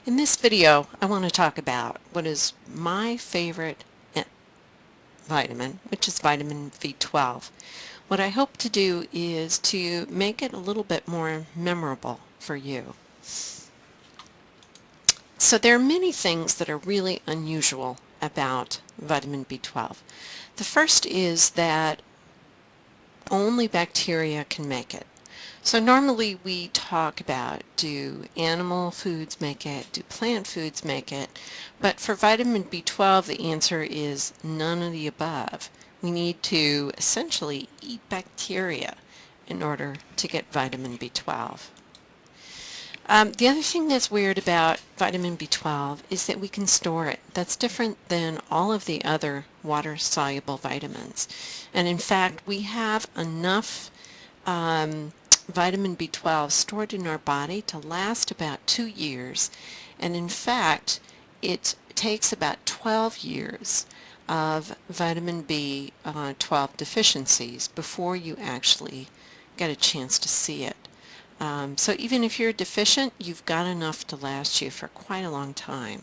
In this video, I want to talk about what is my favorite vitamin, which is vitamin B12. What I hope to do is to make it a little bit more memorable for you. So there are many things that are really unusual about vitamin B12. The first is that only bacteria can make it. So normally we talk about, do animal foods make it, do plant foods make it, but for vitamin B12 the answer is none of the above. We need to essentially eat bacteria in order to get vitamin B12. The other thing that's weird about vitamin B12 is that we can store it. That's different than all of the other water-soluble vitamins. And in fact, we have enough vitamin B12 stored in our body to last about 2 years. And in fact, it takes about 12 years of vitamin B12 deficiencies before you actually get a chance to see it. So even if you're deficient, you've got enough to last you for quite a long time.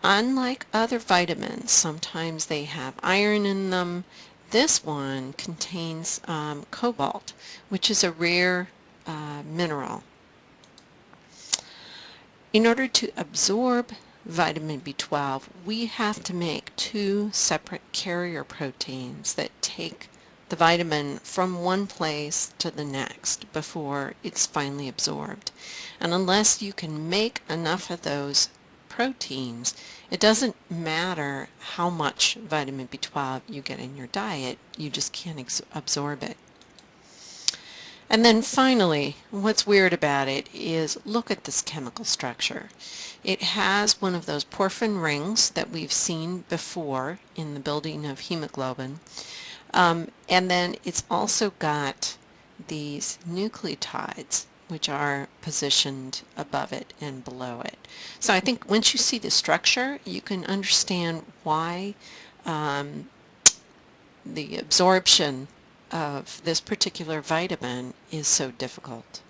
Unlike other vitamins, sometimes they have iron in them. This one contains cobalt, which is a rare mineral. In order to absorb vitamin B12, we have to make two separate carrier proteins that take the vitamin from one place to the next before it's finally absorbed. And unless you can make enough of those proteins, it doesn't matter how much vitamin B12 you get in your diet, you just can't absorb it. And then finally, what's weird about it is look at this chemical structure. It has one of those porphyrin rings that we've seen before in the building of hemoglobin. And then it's also got these nucleotides which are positioned above it and below it. So I think once you see the structure, you can understand why the absorption of this particular vitamin is so difficult.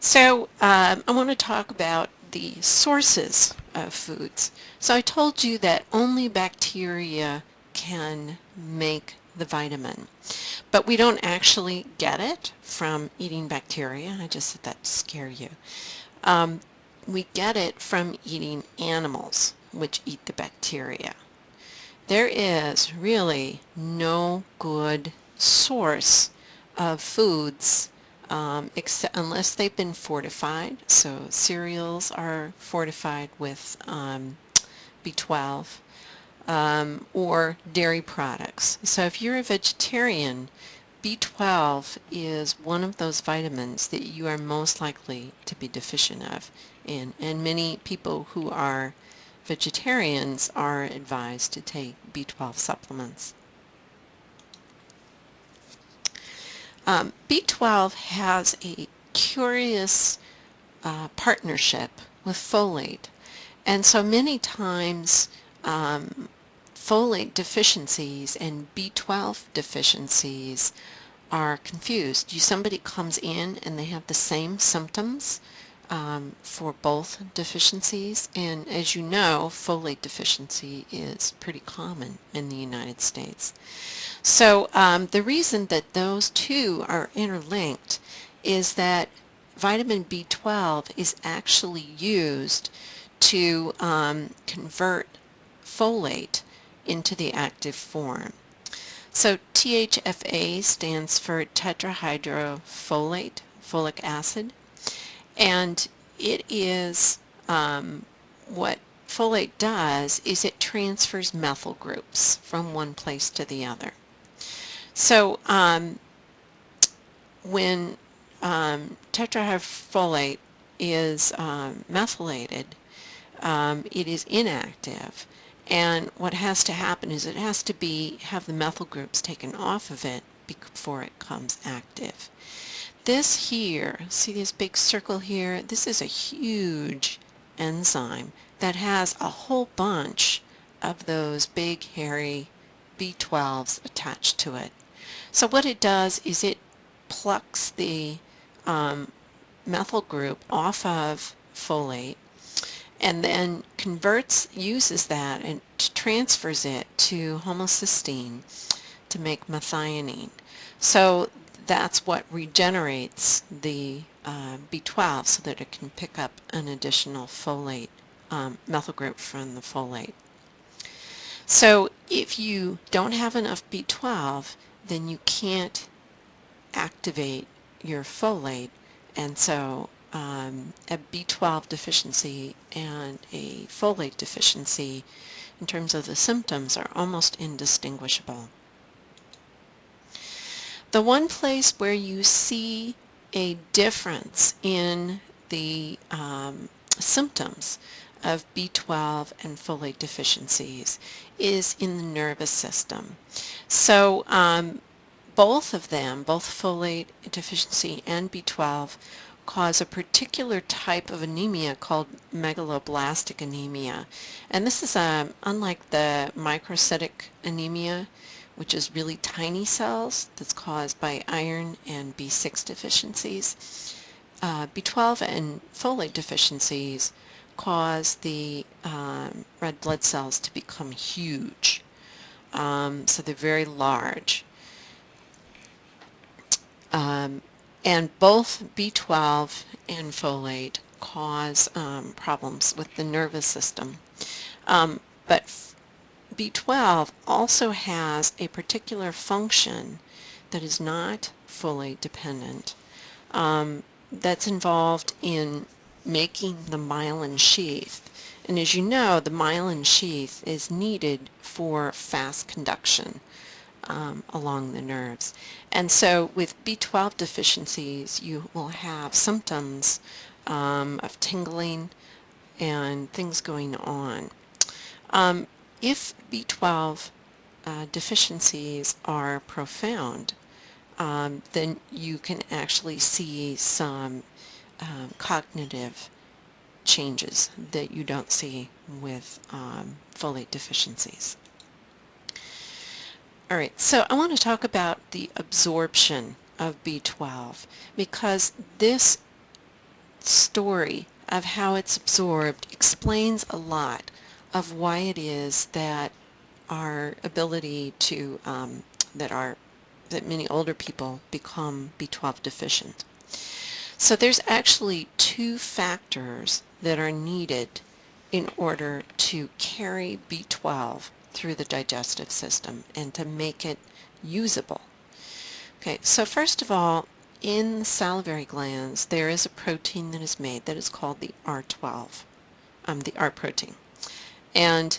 So I want to talk about the sources of foods. So I told you that only bacteria can make the vitamin, but we don't actually get it from eating bacteria. I just said that to scare you. We get it from eating animals which eat the bacteria. There is really no good source of foods except unless they've been fortified. So cereals are fortified with B12 or dairy products. So if you're a vegetarian, B12 is one of those vitamins that you are most likely to be deficient of. And many people who are vegetarians are advised to take B12 supplements. B12 has a curious partnership with folate, and so many times folate deficiencies and B12 deficiencies are confused. Somebody comes in and they have the same symptoms for both deficiencies, and as you know, folate deficiency is pretty common in the United States. So the reason that those two are interlinked is that vitamin B12 is actually used to convert folate into the active form. So THFA stands for tetrahydrofolate, folic acid. And it is what folate does is it transfers methyl groups from one place to the other. So when tetrahydrofolate is methylated, it is inactive, and what has to happen is it has to have the methyl groups taken off of it before it becomes active. This here, see this big circle here? This is a huge enzyme that has a whole bunch of those big hairy B12s attached to it. So what it does is it plucks the methyl group off of folate and then uses that and transfers it to homocysteine to make methionine. So that's what regenerates the B12 so that it can pick up an additional folate methyl group from the folate. So if you don't have enough B12, then you can't activate your folate, and so a B12 deficiency and a folate deficiency in terms of the symptoms are almost indistinguishable. The one place where you see a difference in the symptoms of B12 and folate deficiencies is in the nervous system. So both of them, both folate deficiency and B12, cause a particular type of anemia called megaloblastic anemia. And this is unlike the microcytic anemia, which is really tiny cells that's caused by iron and B6 deficiencies. B12 and folate deficiencies cause the red blood cells to become huge. So they're very large. And both B12 and folate cause problems with the nervous system. But B12 also has a particular function that is not folate dependent that's involved in making the myelin sheath. And as you know, the myelin sheath is needed for fast conduction along the nerves. And so with B12 deficiencies, you will have symptoms of tingling and things going on. If B12 deficiencies are profound, then you can actually see some cognitive changes that you don't see with folate deficiencies. All right, so I want to talk about the absorption of B12 because this story of how it's absorbed explains a lot of why it is that our ability to that many older people become B12 deficient. So there's actually two factors that are needed in order to carry B12 through the digestive system and to make it usable. Okay, so first of all, in the salivary glands there is a protein that is made that is called the R12, the R protein, and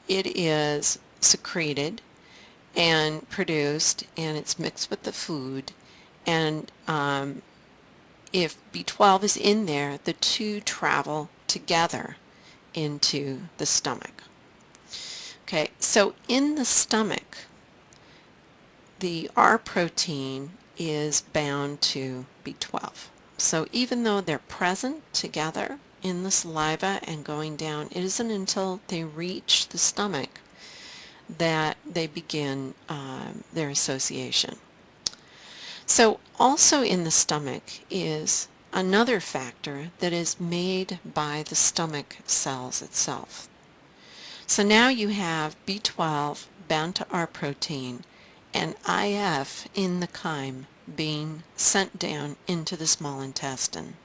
it is secreted and produced, and it's mixed with the food, and if B12 is in there, the two travel together into the stomach. Okay, so in the stomach, the R protein is bound to B12. So even though they're present together in the saliva and going down, it isn't until they reach the stomach that they begin their association. So also in the stomach is another factor that is made by the stomach cells itself. So now you have B12 bound to R protein and IF in the chyme being sent down into the small intestine.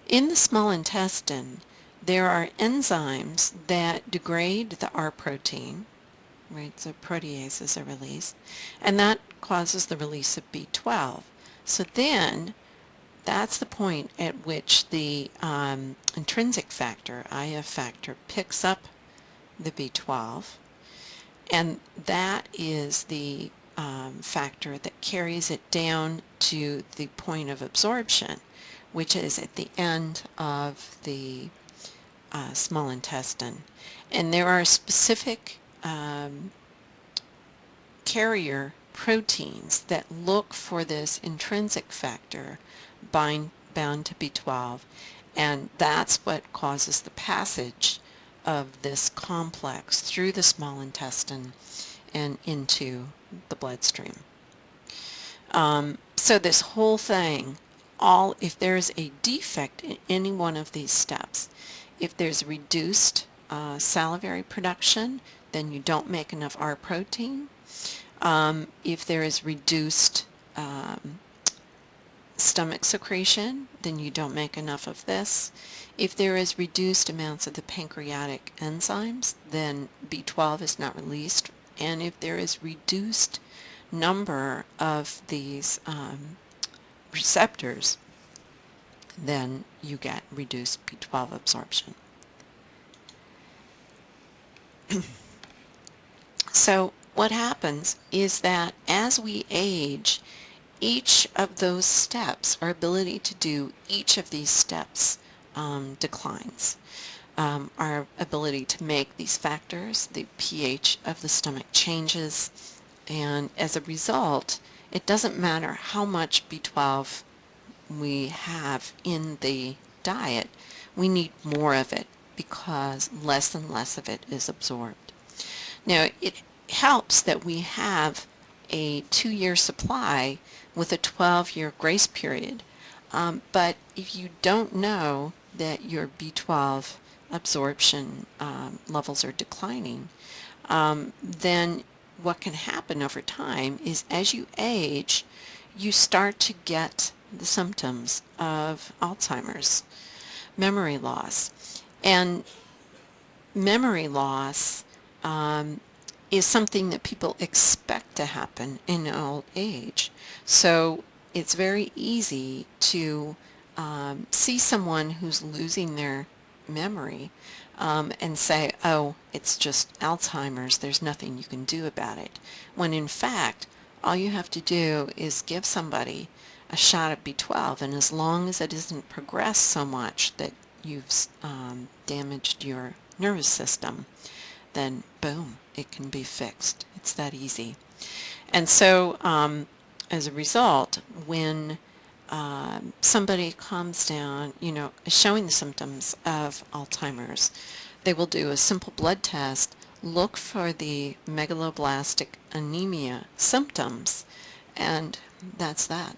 In the small intestine, there are enzymes that degrade the R protein, right? So proteases are released, and that causes the release of B12. So then that's the point at which the intrinsic factor, IF factor, picks up the B12, and that is the factor that carries it down to the point of absorption, which is at the end of the small intestine. And there are specific carrier proteins that look for this intrinsic factor bound to B12, and that's what causes the passage of this complex through the small intestine and into the bloodstream. So this whole thing if there's a defect in any one of these steps, if there's reduced salivary production, then you don't make enough R protein. If there is reduced stomach secretion, then you don't make enough of this. If there is reduced amounts of the pancreatic enzymes, then B12 is not released. And if there is reduced number of these receptors, then you get reduced B12 absorption. So what happens is that as we age, each of those steps, our ability to do each of these steps declines. Our ability to make these factors, the pH of the stomach changes, and as a result, it doesn't matter how much B12 we have in the diet, we need more of it because less and less of it is absorbed. Now, it helps that we have a 2-year supply with a 12-year grace period, but if you don't know that your B12 absorption levels are declining, then what can happen over time is as you age, you start to get the symptoms of Alzheimer's, memory loss. And memory loss is something that people expect to happen in old age. So it's very easy to see someone who's losing their memory and say, oh, it's just Alzheimer's, there's nothing you can do about it. When in fact, all you have to do is give somebody a shot of B12, and as long as it isn't progressed so much that you've damaged your nervous system, then boom, it can be fixed. It's that easy. And so as a result, when somebody comes down, showing the symptoms of Alzheimer's, they will do a simple blood test, look for the megaloblastic anemia symptoms, and that's that.